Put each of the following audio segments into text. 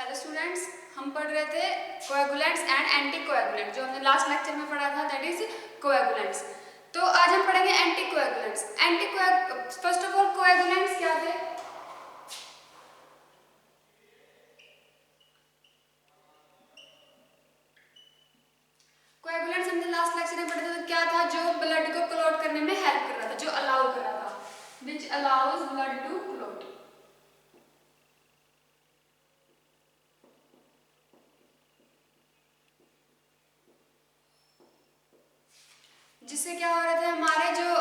Hello students, हम पढ़ रहे थे कोएगुलेंट्स एंड एंटी कोएगुलेंट जो हमने लास्ट लेक्चर में पढ़ा था, दैट इज कोएगुलेंट्स। तो आज हम पढ़ेंगे anti coagulants. First of all coagulants क्या थे? कोएगुलेंट्स हमने लास्ट लेक्चर में पढ़ा था, तो क्या था? जो ब्लड को क्लॉट करने में हेल्प कर रहा था, जो अलाउ कर रहा था, which allows blood to clot. जिससे क्या हो रहे थे, हमारे जो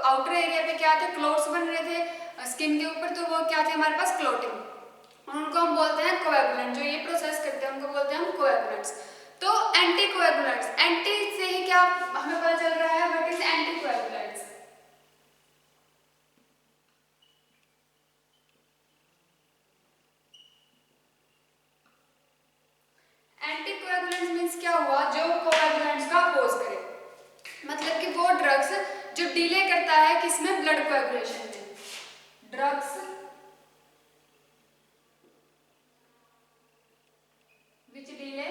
आउटर एरिया पे क्या थे, क्लोट्स बन रहे थे स्किन के ऊपर, तो वो क्या थे हमारे पास? क्लोटिंग। और उनको हम बोलते हैं कोएगुलेंट। जो ये प्रोसेस करते हैं उनको बोलते हैं हम कोएगुलेंट्स। तो एंटी कोएगुलेंट्स, एंटी से ही क्या हमें पता चल रहा है, what is anti coagulants? Anti coagulants means क्या हुआ? जो कोएगुलेंट्स का अपोज करे, मतलब कि वो ड्रग्स जो डिले करता है किसमें? ब्लड कोएगुलेशन में। Drugs which delay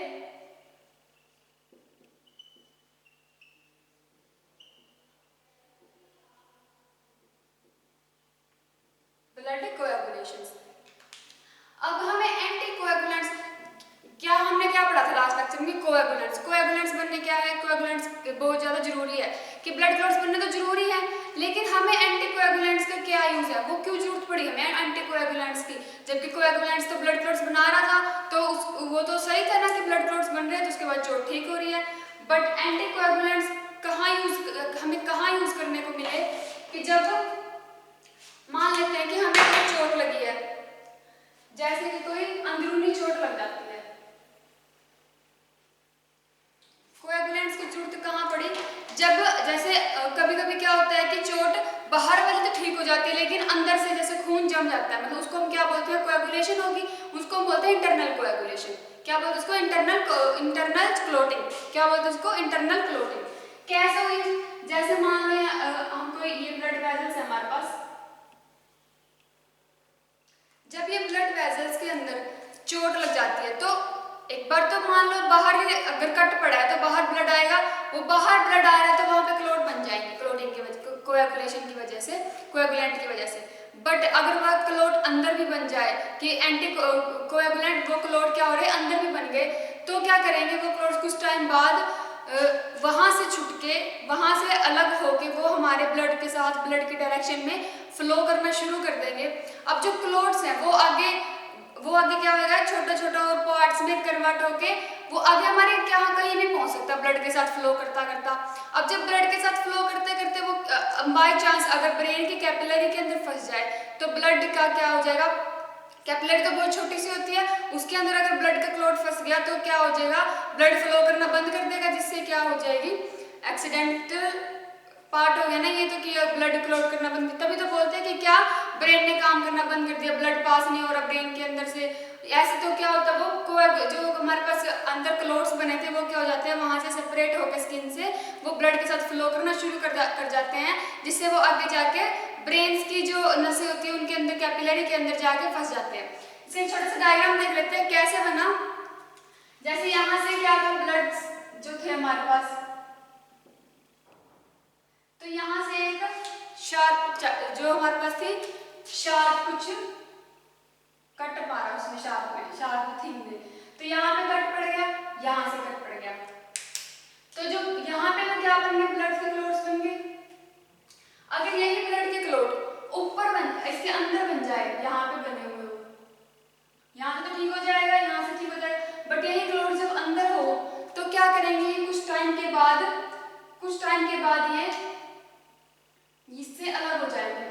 blood coagulation. अब हमें एंटी कोएगुलेंट्स, क्या हमने क्या पढ़ा था लास्ट लेक्चर में? कोएगुलेंट्स। कोएगुलेंट्स बनने क्या है? कोएगुलेंट्स बहुत ज्यादा जरूरी है कि ब्लड क्लॉट्स बनने तो जरूरी है, लेकिन हमें एंटी कोएगुलेंट्स का क्या यूज है? वो क्यों जरूरत पड़ी हमें एंटी कोएगुलेंट्स की? जबकि कोएगुलेंट्स तो ब्लड क्लॉट्स बना रहा था, तो वो तो सही था ना कि ब्लड क्लॉट्स बन रहे हैं तो उसके बाद चोट ठीक हो रही है। बट एंटी कोएगुलेंट्स हमें कहाँ यूज करने को मिले? कि जब मान लेते हैं कि हमें कोई चोट लगी है, जैसे कि कोई अंदरूनी चोट लग जाती है, कोएगुलेंट्स की जरूरत कहाँ पड़ी? जब जैसे कभी कभी क्या होता है कि चोट बाहर वाली तो ठीक हो जाती है, लेकिन अंदर से जैसे खून जम जाता है, मतलब उसको हम क्या बोलते हैं? कोएगुलेशन होगी। उसको हम बोलते हैं इंटरनल कोएगुलेशन। क्या बोलते हैं उसको? Internal clotting. क्या बोलते हैं उसको? Internal clotting. कैसे हुई? जैसे मान लो हमको ये ब्लड वेसल्स है हमारे पास, जब ये ब्लड वेसल्स के अंदर चोट लग जाती है, तो एक बार तो मान लो बाहर अगर कट पड़ा है तो बाहर ब्लड आएगा, वो बाहर ब्लड आ रहा है तो वहां पे क्लोट बन जाएंगे, क्लोटिंग की वजह, कोएगुलेशन की वजह से, कोएगुलेंट की वजह से। बट अगर वह क्लोट अंदर भी बन जाए कि एंटी कोएगुलेंट, वो क्लोट क्या हो रहे हैं अंदर भी बन गए, तो क्या करेंगे? वो क्लोट कुछ टाइम बाद वहां से छुटके, वहां से अलग होके वो हमारे ब्लड के साथ, ब्लड की डायरेक्शन में फ्लो करना शुरू कर देंगे। अब जो क्लोट्स हैं वो आगे क्या होगा? छोटा छोटा और पार्ट्स में कन्वर्ट होके वो आगे हमारे क्या कहीं भी पहुंच सकता है ब्लड के साथ फ्लो करता करता। अब जब ब्लड के साथ फ्लो करते करते वो बाय चांस अगर ब्रेन की कैपिलरी के अंदर फंस जाए, तो ब्लड का क्या हो जाएगा? कैपिलरी तो बहुत छोटी सी होती है, उसके अंदर अगर ब्लड का क्लॉट फंस गया तो क्या हो जाएगा? ब्लड फ्लो करना बंद कर देगा, जिससे क्या हो जाएगी? एक्सीडेंटल पार्ट हो गया ना ये तो, कि ब्लड क्लॉट करना बंद। तभी तो बोलते हैं कि क्या ब्रेन ने काम करना बंद कर दिया, ब्लड पास नहीं हो रहा ब्रेन के अंदर से। ऐसे तो क्या होता है, वो जो हमारे पास अंदर क्लोट्स बने थे वो क्या हो जाते हैं? वहां से सेपरेट होकर स्किन से वो ब्लड के साथ फ्लो करना शुरू कर जाते हैं, जिससे वो आगे जाके ब्रेन की जो नसें होती है उनके अंदर, कैपिलरी के अंदर जाके फंस जाते हैं। इसे छोटा सा डायग्राम देख लेते हैं कैसे बना। जैसे यहाँ से क्या था, ब्लड जो थे हमारे पास, तो यहाँ से एक शार्प जो हमारे पास थी, शार्प कुछ कट मारा उसमें, शार्प थिंग में, तो यहाँ पे कट पड़ गया, यहाँ से कट पड़ गया, तो जो यहाँ पे तो क्या बन गए? ब्लड के क्लोट्स बन गए। अगर यही ब्लड के क्लोट ऊपर इसके अंदर बन जाए, यहाँ पे बने हुए हो, यहाँ से तो ठीक हो जाएगा, यहाँ से ठीक हो जाएगा, बट यही क्लोट जब अंदर हो तो क्या करेंगे? कुछ टाइम के बाद ये इससे अलग हो जाएंगे,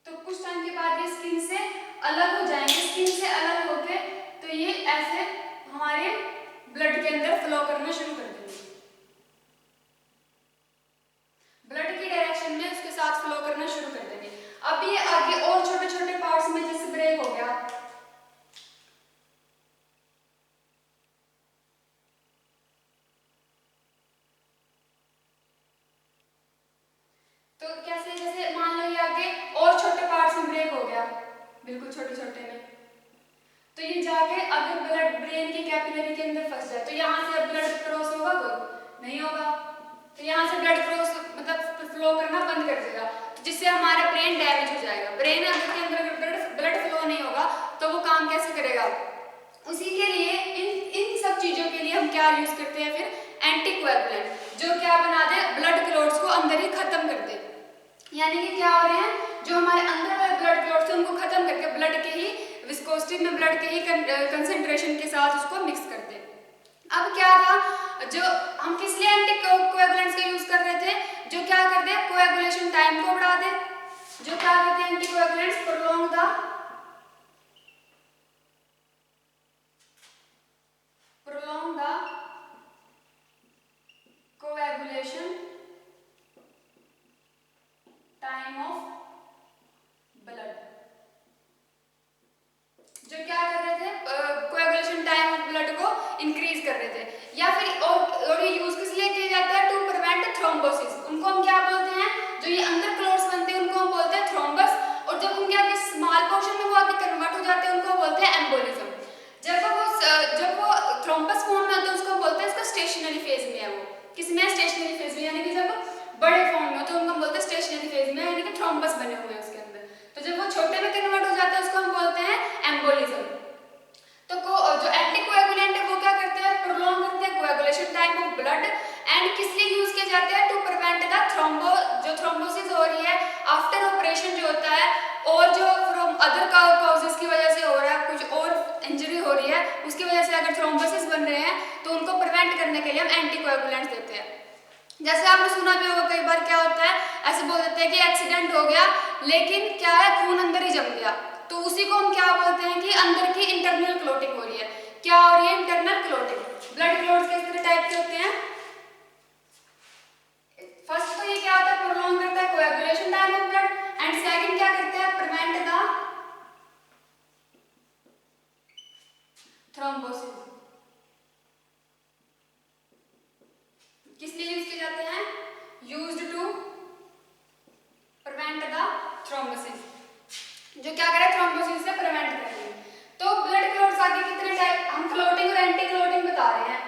तो कुछ टाइम के बाद ये स्किन से अलग हो जाएंगे। स्किन से अलग होके तो ये ऐसे हमारे ब्लड के अंदर फ्लो करना शुरू कर देंगे, ब्लड की डायरेक्शन में उसके साथ फ्लो करना शुरू कर देंगे। अब ये आगे और छोटे छोटे पार्ट्स में जैसे ब्रेक हो गया, तो कैसे? जैसे मान लो ये आगे और छोटे पार्ट्स में ब्रेक हो गया, बिल्कुल छोटे छोटे में, तो ये जाके अगर ब्लड ब्रेन की कैपिलरी के अंदर फंस जाए तो यहाँ से ब्लड क्रॉस होगा, कोई नहीं होगा। तो यहाँ से ब्लड क्रॉस मतलब फ्लो करना बंद कर देगा, जिससे हमारा ब्रेन डैमेज हो जाएगा। ब्रेन अगर के अंदर ब्लड फ्लो नहीं होगा तो वो काम कैसे करेगा। उसी के लिए इन सब चीजों के लिए हम क्या यूज करते हैं फिर, एंटीकोएगुलेंट, जो क्या बना दे, ब्लड क्लॉट्स को अंदर ही खत्म कर दे। यानी कि क्या हो रहे हैं, जो हमारे अंदर वाले ब्लड क्लॉट्स हैं उनको खत्म करके ब्लड के ही विस्कोसिटी में, ब्लड के ही कंसेंट्रेशन के साथ उसको मिक्स कर दे। अब क्या था, जो हम किस लिए एंटीकोएगुलेंट्स का यूज कर रहे थे, जो क्या कर दे, कोएगुलेशन टाइम को बढ़ा दे। जो क्या करते हैं anticoagulants, prolong the coagulation time of blood। जो क्या कर रहे थे, कोएगुलेशन टाइम ऑफ ब्लड को इंक्रीज कर रहे थे। या फिर और ये यूज किस लिए किया जाता है, टू प्रिवेंट थ्रोम्बोसिस। उनको हम क्या बोलते हैं, जो ये अंदर क्लॉट्स बनते हैं उनको हम बोलते हैं थ्रोम्बस, और जब उनके आगे स्मॉल पोर्शन में वो आगे कन्वर्ट हो जाते हैं उनको बोलते हैं एम्बोलिज्म। जब वो थ्रोम्बस फॉर्म में होता है उसको बोलते हैं, इसका स्टेशनरी फेज में है। वो किसमें, स्टेशनरी फेज में, यानी कि जब बड़े फॉर्म में होते हैं उनको हम बोलते हैं स्टेशनरी फेज में, यानी कि थ्रोम्बस बने हुए हैं उसके अंदर। तो जब वो छोटे में कन्वर्ट हो जाता है उसको हम बोलते हैं एम्बोलिज्म। तो जो एंटीकोएगुलेंट है वो क्या करते हैं, प्रोलॉन्ग करते हैं coagulation time of blood. And किस लिए यूज किए जाते हैं, टू प्रिवेंट द जो थ्रोम्बोसिस हो रही है आफ्टर ऑपरेशन जो होता है, और जो फ्रॉम अदर कॉजेस की वजह से हो रहा है, कुछ और इंजरी हो रही है उसकी वजह से अगर थ्रोम्बोसिस बन रहे हैं तो उनको प्रिवेंट करने के लिए हम एंटीकोएगुलेंट्स देते हैं। जैसे आपने सुना भी होगा कई बार क्या होता है, ऐसे बोल देते हैं कि एक्सीडेंट हो गया लेकिन क्या है, खून अंदर ही जम गया, तो उसी को हम क्या बोलते हैं कि अंदर की इंटरनल क्लोटिंग हो रही है। क्या हो रही है, इंटरनल क्लोटिंग। ब्लड क्लोट्स किस टाइप के होते हैं, फर्स्ट तो ये क्या होता है, प्रोलॉन्ग करता है coagulation time of blood, and second क्या करते हैं, प्रिवेंट द थ्रोम्बोसिस। किस लिए यूज किए जाते हैं, used to prevent the thrombosis, जो क्या करे, थ्रोम्बोसिस से प्रिवेंट करेंगे। तो ब्लड क्लॉट्स आगे कितने टाइप, हम क्लॉटिंग और एंटी क्लॉटिंग बता रहे हैं।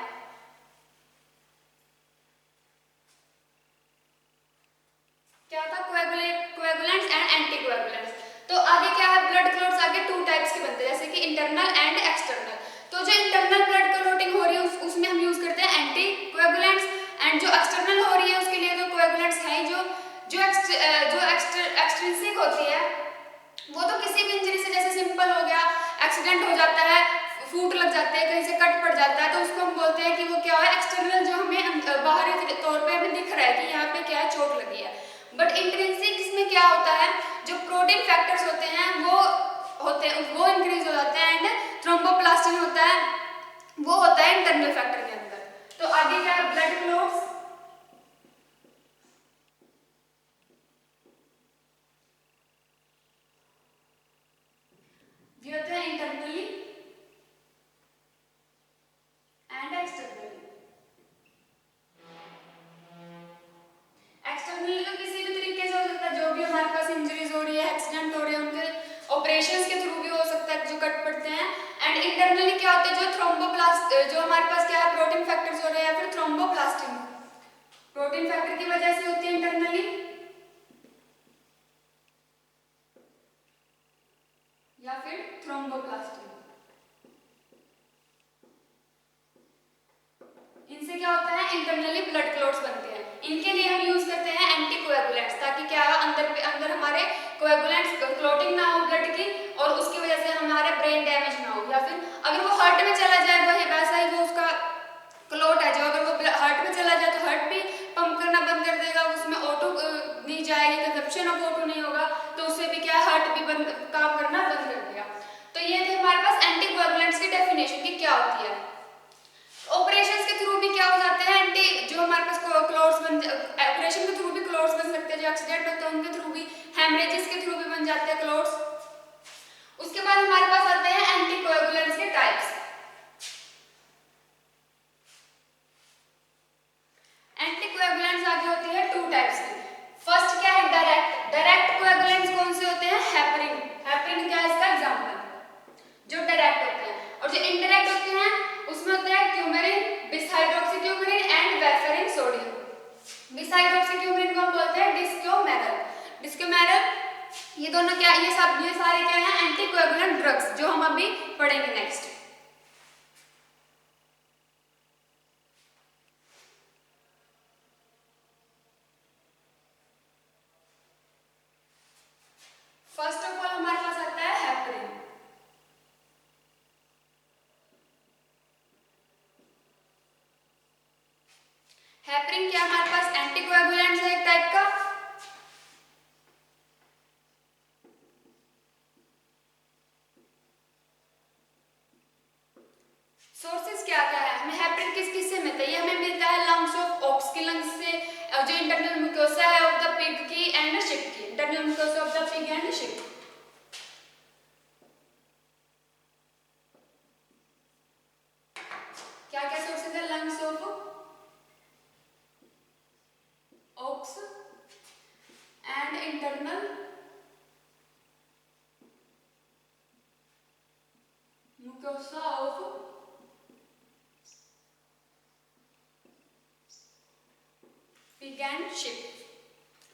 क्या था, कोएगुलेंट्स एंड एंटीकोएगुलेंट्स। तो आगे क्या है, ब्लड क्लॉट्स आगे टू टाइप्स के बनते हैं, जैसे कि इंटरनल एंड एक्सटर्नल। तो जो इंटरनल ब्लड क्लॉटिंग हो रही है उसमें हम यूज करते हैं एंटीकोएगुलेंट्स, एंड जो एक्सटर्नल हो रही है उसके लिए तो कोएगुलेंट्स है। जो एक्सट्रिंसिक होती है वो तो किसी भी इंजरी से, जैसे सिंपल हो गया, एक्सीडेंट हो जाता है, फूट लग जाते हैं, कहीं से कट पड़ जाता है, तो उसको हम बोलते हैं कि वो क्या है, एक्सटर्नल, जो हमें बाहरी तौर पे हमें दिख रहा है कि यहाँ पे क्या है, चोट लगी है। बट इंट्रिंसिक इसमें क्या होता है, जो प्रोटीन फैक्टर्स होते हैं वो इंक्रीज हो जाते हैं, एंड थ्रोम्बोप्लास्टिन होता है, वो होता है इंटरनल फैक्टर के अंदर। तो आगे क्या है, ब्लड क्लॉट्स, ये होते हैं इंटरनली एंड एक्सटर्नली। एक्सटर्नली तो किसी भी तरीके से हो सकता है, जो भी हमारे पास इंजरीज हो रही है, एक्सीडेंट हो रहे हैं, उनके ऑपरेशंस के थ्रू भी हो सकता है जो कट पड़ते हैं। एंड इंटरनली क्या होता है, जो हमारे पास क्या है, प्रोटीन फैक्टर्स हो रहे हैं या फिर थ्रोम्बोप्लास्टिन, प्रोटीन फैक्टर की वजह से होती है इंटरनली, या फिर थ्रोम्बोप्लास्टिन। इनसे क्या होता है, इंटरनली ब्लड क्लॉट्स बनते हैं। इनके लिए हम यूज करते हैं एंटीकोएगुलेंट्स, ताकि क्या अंदर हमारे कोएगुलेंट्स क्लॉटिंग ना हो ब्लड की, और उसकी वजह से हमारे ब्रेन डैमेज ना हो। या फिर अगर वो हार्ट में चला जाए, वो वैसा ही वो उसका क्लॉट है, जो अगर वो हार्ट में चला जाए तो हार्ट भी पंप करना बंद कर देगा, उसमें ऑटो नहीं जाएगी, कंजप्शन ऑफ ऑटो नहीं होगा, तो उससे भी क्या, हार्ट भी काम करना बंद कर देगा। तो ये थे हमारे पास एंटीकोएगुलेंट्स की डेफिनेशन की क्या होती है। ऑपरेशंस के थ्रू भी क्या हो जाते हैं, जो हमारे पास क्लॉट्स ऑपरेशन के थ्रू भी क्लॉट्स बन सकते हैं, जो एक्सीडेंट होता है उनके थ्रू भी, हेमरेजेस के थ्रू भी बन जाते हैं क्लॉट्स। उसके बाद हमारे पास आते हैं एंटीकोएगुलेंट्स के टाइप्स। एंटीकोएगुलेंट्स आगे होती है टू टाइप्स की। फर्स्ट क्या है, डायरेक्ट कोएगुलेंट्स कौन से होते हैं, हेपरिन क्या है इसका एग्जांपल, जो डायरेक्ट होते हैं। पढ़ेंगे नेक्स्ट। फर्स्ट ऑफ ऑल हमारे पास आता है हेपरिन। हेपरिन क्या हमारे पास एंटीकोएगुलेंट है एक टाइप का। सोर्सेज क्या क्या है, हमें हेपरिन किस किस से मिलता है, ये हमें मिलता है लंग्स ऑफ ऑक्स की लंग्स से, जो इंटरनल म्यूकोसा है ऑफ द पिग की एंड शिप की, internal mucosa of the pig and ship. क्या क्या सोर्सेज है, lungs of aux and internal mucosa of pig and ship.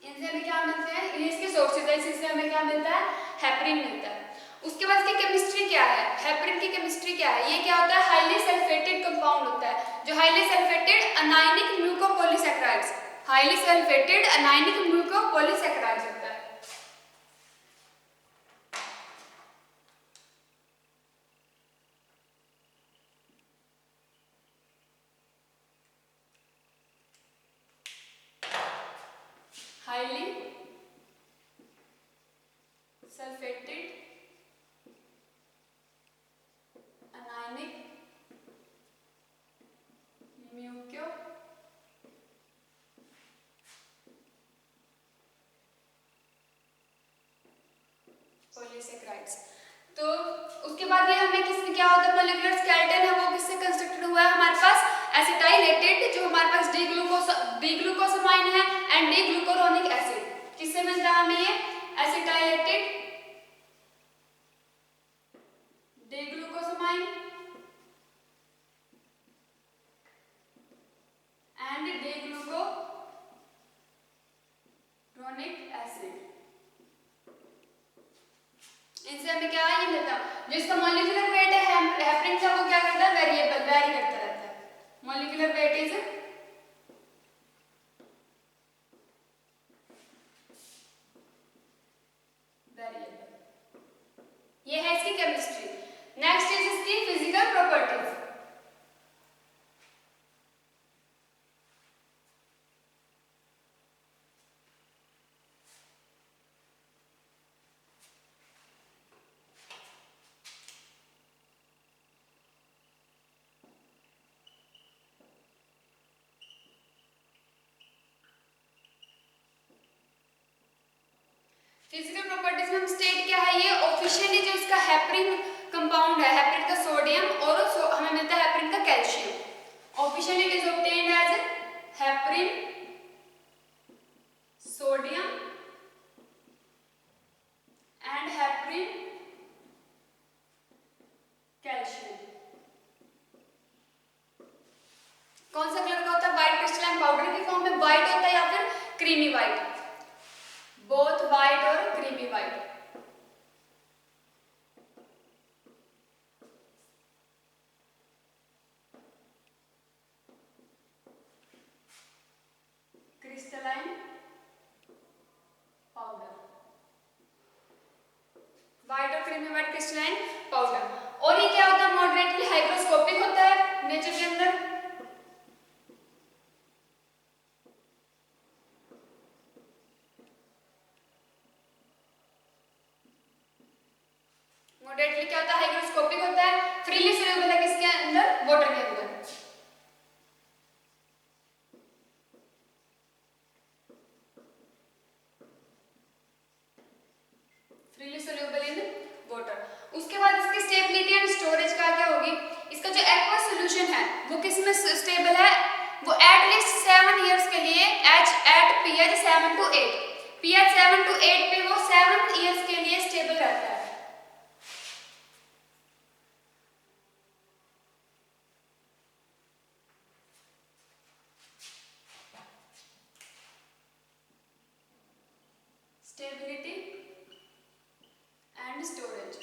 इनसे हमें क्या मिलते हैं, ये इसके सोर्सेज है, इससे हमें क्या मिलता है, हेपरिन मिलता है। उसके बाद इसकी केमिस्ट्री क्या है, हेपरिन की केमिस्ट्री क्या है, ये क्या होता है, हाईली सल्फेटेड कंपाउंड होता है, जो highly sulphated anionic mucopolysaccharides, highly sulphated anionic mucopolysaccharides होता है। Highly sulphated anionic mucopolysaccharides. तो उसके बाद ये हमें किससे क्या होता है, मॉलिक्यूलर स्केलेटन है वो किससे कंस्ट्रक्टेड हुआ है हमारे पास, एसिटाइलेटेड, जो हमारे पास डी ग्लूकोसामाइन है एंड डी ग्लूकुरोनिक एसिड, किससे मिलता है हमें ये, acetylated D glucosamine and D glucuronic acid. इनसे हमें क्या ये मिलता है, जो इसका मॉलिक्यूलर वेट है हेपरिन का, वो क्या करता है, वेरिएबल, वेरी करता रहता है, मॉलिक्यूलर वेट इज वेरिएबल। ये है इसकी केमिस्ट्री। नेक्स्ट इज इसकी फिजिकल प्रॉपर्टीज। फिजिकल प्रॉपर्टीज में हम स्टेट क्या है, ये ऑफिशियली जो इसका हेपरिन कंपाउंड है, हेपरिन का सोडियम और हमें मिलता है हेपरिन का calcium. Officially it is obtained as heparin sodium and heparin calcium. कौन सा कलर का होता है, व्हाइट क्रिस्टलाइन पाउडर की फॉर्म में व्हाइट होता है या फिर क्रीमी व्हाइट, बोथ व्हाइट और creamy white. Crystalline powder, white और क्रीमी व्हाइट क्रिस्टलाइन पाउडर। और ये क्या होता है, मॉडरेटली हाइग्रोस्कोपिक होता है नेचर के अंदर। मॉडरेटली क्या होता है, हाइग्रोस्कोपिक होता है, फ्रीली सोल्यूबल है किसके अंदर, वाटर के अंदर। Freely soluble in water. उसके बाद इसकी स्टेबिलिटी एंड स्टोरेज का क्या होगी, इसका जो एक्वस सॉल्यूशन है वो किस में स्टेबल है, वो एटलीस्ट 7 इयर्स के लिए eight pH 7 to 8, pH 7 to 8 पे वो 7 इयर्स के लिए स्टेबल रहता है। Stability and storage.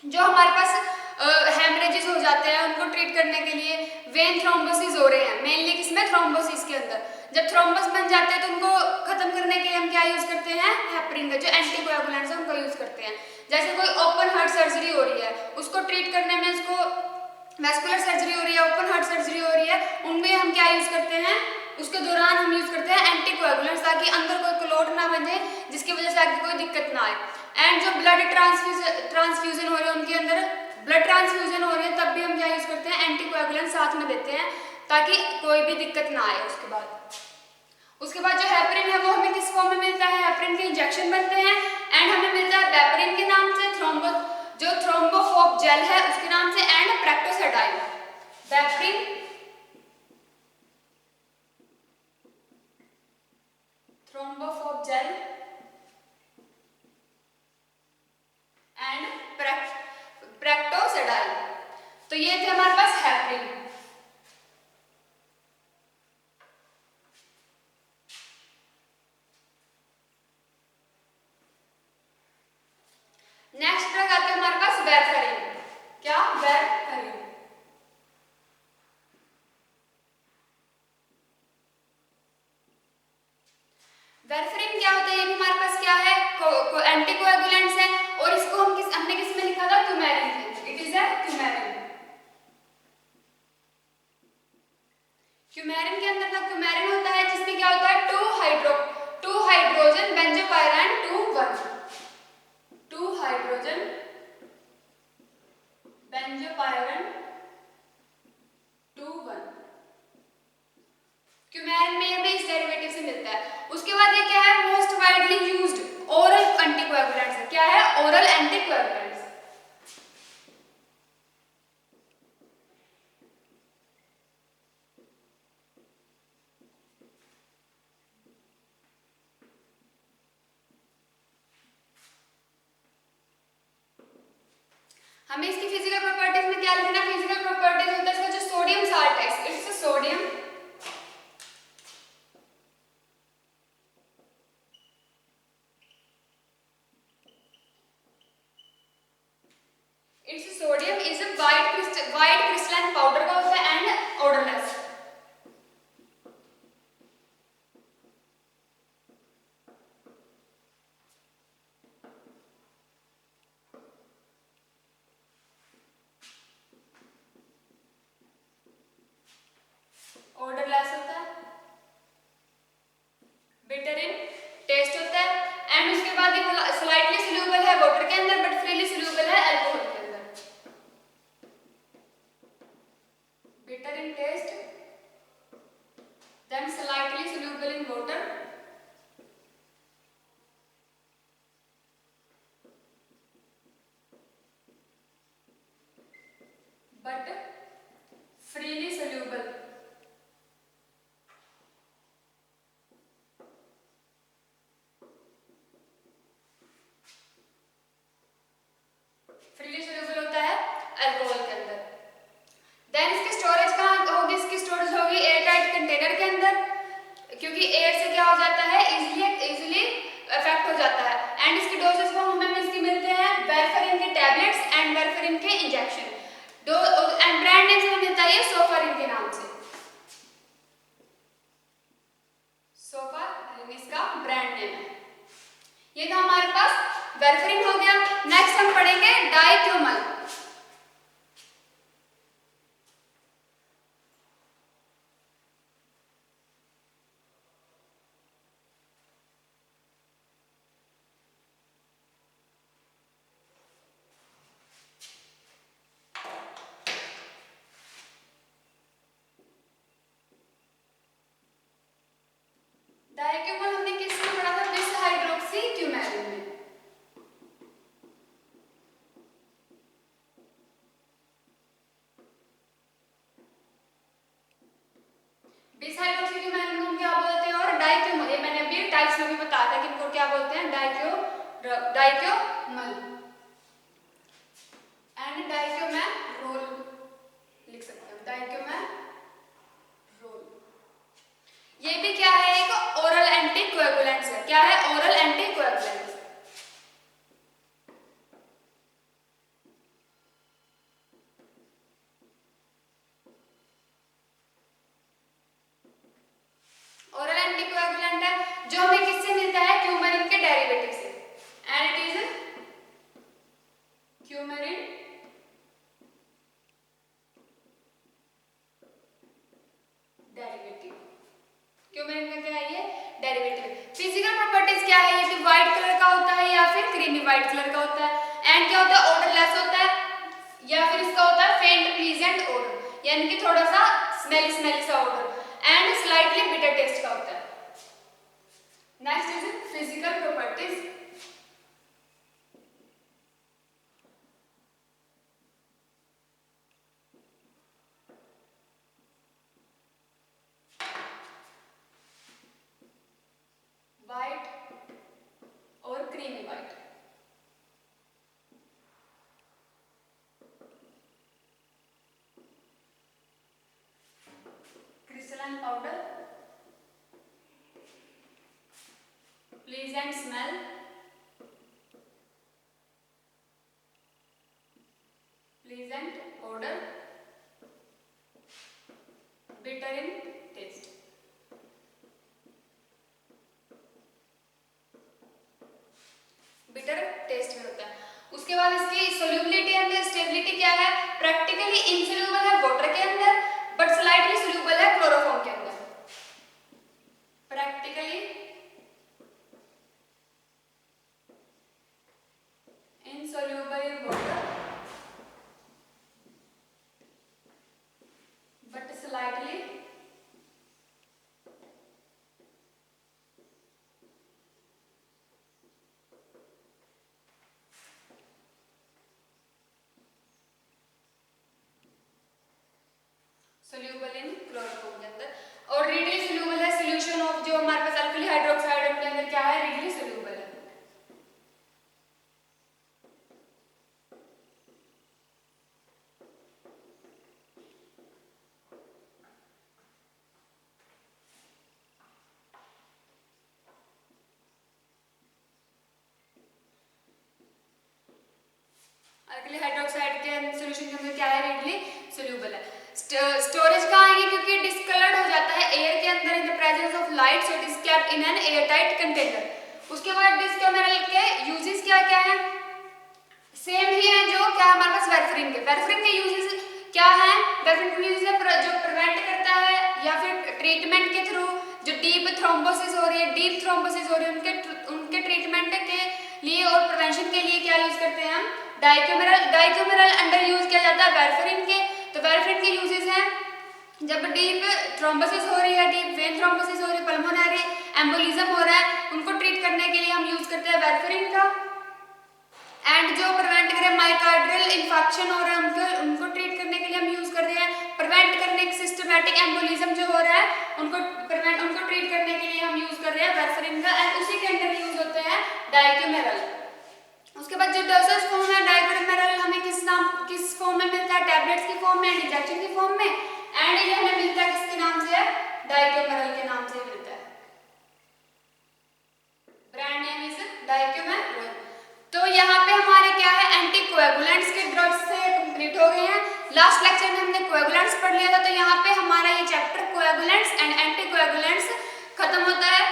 जो हमारे पास हेमरेजेस हो जाते हैं उनको ट्रीट करने के लिए वेन थ्रोम्बोसिस हो रहे हैं, मेनली किसमें, थ्रोम्बोसिस के अंदर। जब थ्रोम्बस बन जाते हैं तो उनको खत्म करने के लिए हम क्या यूज करते हैं, हेपरिन का जो एंटीकोएगुलेंट्स है उनको यूज करते हैं। जैसे कोई ओपन हार्ट सर्जरी हो रही है, उसको ट्रीट करने में, उसको वैस्कुलर सर्जरी हो रही है, ओपन हार्ट सर्जरी हो रही है, उनमें हम क्या यूज करते हैं, उसके दौरान हम यूज करते हैं एंटीकोएगुलेंट्स, ताकि अंदर कोई क्लॉट ना बने जिसकी वजह से आगे कोई दिक्कत ना आए। एंड जो ब्लड ट्रांसफ्यूजन हो रहे हैं उनके अंदर ब्लड ट्रांसफ्यूजन हो रही है, तब भी हम क्या यूज करते हैं, एंटीकोएगुलेंट साथ में देते हैं ताकि कोई भी दिक्कत ना आए। उसके बाद जो हेपरिन है वो हमें किस फॉर्म में मिलता है, हेपरिन के इंजेक्शन बनते हैं एंड हमें मिलता है वेपरिन के नाम से, जो थ्रोम्बोफोब जेल है उसके नाम से, and Proctosedyl. Veparin, Thrombophob gel and Proctosedyl. तो ये थे हमारे पास हेपरिन। नेक्स्ट ड्रग आते हैं हमारे पास वेरफेरिन। क्या, वेरफेरिन। वेरफेरिन क्या होता है, ये भी हमारे पास क्या है, एंटीकोएगुलेंट्स है, और इसको हमने किस में लिखा था, क्यूमेरिन में। It is a क्यूमेरिन। क्यूमेरिन के अंदर का क्यूमेरिन होता है जिसमें क्या होता है, टू हाइड्रोजन बेंजोपायरान 2 हाइड्रोजन बेंजोपायरान 2 क्यूमेरिन में हमें इस डेरिवेटिव से मिलता है। उसके बाद ये क्या है, most widely used oral anticoagulants है। क्या है, ओरल एंटीकोएगुलेंट्स। हमें इसकी फिजिकल प्रॉपर्टीज में क्या लिखना है, फिजिकल प्रॉपर्टीज होता है इसका जो सोडियम साल्ट है, it's sodium is a white crystalline powder का होता है एंड ऑर्डरलेस। ऑर्डरलेस होता है, बिटर इन टेस्ट होता है, एंड उसके बाद ये स्लाइटली सोल्यूबल है वाटर के अंदर बट फ्रीली सोल्यूबल है अल्कोहल के अंदर। Bitter in taste, then slightly soluble in water, but freely soluble होता है अल्कोहल के अंदर। देन इसकी स्टोरेज कहाँ होगी, इसकी स्टोरेज होगी एयर टाइट कंटेनर के अंदर, क्योंकि एयर से क्या हो जाता है, इजीली इफेक्ट हो जाता है। एंड इसकी डोजेस को हमें इसकी मिलते हैं वेरफेरिन के टैबलेट्स एंड वेरफेरिन के इंजेक्शन। एंड ब्रांड नेम से मिलता है सोफारिन के नाम से, सोफारिन इसका ब्रांड नेम है। ये था हमारे पास वेरफेरिन हो गया। नेक्स्ट हम पढ़ेंगे डाइक्लोमल। डाइक्लोमल हमने किस में पढ़ा था, बिस हाइड्रोक्सी क्यूमेरिन में। बिस हाइड्रोक्सी क्यूमेरिन को हम क्या बोलते हैं, और डाइक्लोमल, ये मैंने अभी टाइप्स में भी बताया था कि इनको क्या बोलते हैं, डाइक्लोमल एंड डाइक्लोमेरोल लिख सकते हैं, डाइक्लोमेरोल। ये भी क्या है, एक ओरल एंटीकोएगुलेंट्स है। क्या है, ओरल एंटीकोएगुलेंट्स। जो हमें किससे मिलता है, क्यूमेरिन के डेरिवेटिव से, एंड इट इज क्यूमेरिन डेरिवेटिव। क्यूमेरिन का क्या है ये, डेरिवेटिव। फिजिकल प्रॉपर्टीज क्या है, ये व्हाइट कलर का होता है या फिर क्रीमी व्हाइट कलर का होता है, एंड क्या होता है, ऑर्डरलेस होता है, या फिर इसका होता है फेंट प्लीजेंट ऑर्डर, यानी कि थोड़ा सा स्मेली स्मेली सा odour, and slightly bitter taste का होता है। Next is physical properties. White और creamy white. Crystalline powder, pleasant smell, pleasant odor, bitter in taste। Bitter taste में होता है। उसके बाद इसकी सोल्यूबिलिटी एंड स्टेबिलिटी क्या है, प्रैक्टिकली इनसोल्यूबल है वाटर के अंदर, बट स्लाइटली सोल्यूबल है क्लोरोफॉर्म के अंदर। Practically insoluble in water but slightly soluble in chloroform के अंदर, और readily soluble है solution ऑफ जो हमारे पास अल्कली हाइड्रोक्साइड के अंदर क्या है, readily soluble है। अल्कली हाइड्रोक्साइड के सॉल्यूशन के अंदर क्या है, रेडली सोल्यूबल है। स्टोरेज कहाँ आएगी, क्योंकि डिस्कलर्ड हो जाता है एयर के अंदर in the presence of light, so it is kept in an air tight container. उसके बाद डिस्कैमेरल के यूजेस क्या क्या है, सेम ही है जो क्या हमारे पास वेरफ्रिन के। वेरफ्रिन के यूजेस क्या है, वेरफ्रिन के यूजेस जो प्रिवेंट करता है या फिर ट्रीटमेंट के थ्रू जो डीप थ्रोम्बोसिस हो रही है, डीप थ्रोम्बोसिस हो रही है, उनके ट्रीटमेंट के लिए और प्रिवेंशन के लिए क्या यूज करते हैं हम, डाइक्यूमेरल अंडर यूज किया जाता है वेरफ्रिन के। तो वेरफ्रिन के यूजेस हैं, जब डीप थ्रोम्बोसिस हो रही है, डीप वेन थ्रोम्बोसिस हो रही है, पल्मोनरी एम्बोलिज्म हो रहा है, उनको ट्रीट करने के लिए हम यूज करते हैं वेरफ्रिन का। एंड जो प्रिवेंट करे माइकार्डियल इन्फेक्शन हो रहा है, उनको ट्रीट करने के लिए हम यूज कर रहे हैं। प्रिवेंट करने के सिस्टमैटिक एम्बोलिज्म जो हो रहा है उनको ट्रीट करने के लिए हम यूज कर रहे हैं वेरफ्रिन का, एंड उसी के अंदर यूज होते हैं डाइक्यूमेरल। उसके बाद जो डोसेज फॉर्म है डाइक्यूमेरल हमें किस फॉर्म में मिलता है, टैबलेट्स की फॉर्म में, इंजेक्शन की फॉर्म में, एंड ये हमें मिलता है किसके नाम से, डाइक्यूमेरल के नाम से मिलता है। Brand name is Dicoumarol. तो यहाँ पे हमारे क्या है, एंटीकोएगुलेंट्स के ड्रग्स से कंप्लीट हो गए हैं। लास्ट लेक्चर में हमने कोएगुलेंट्स पढ़ लिया था, तो यहाँ पे हमारा ये चैप्टर कोएगुलेंट्स एंड एंटीकोएगुलेंट्स खत्म होता है।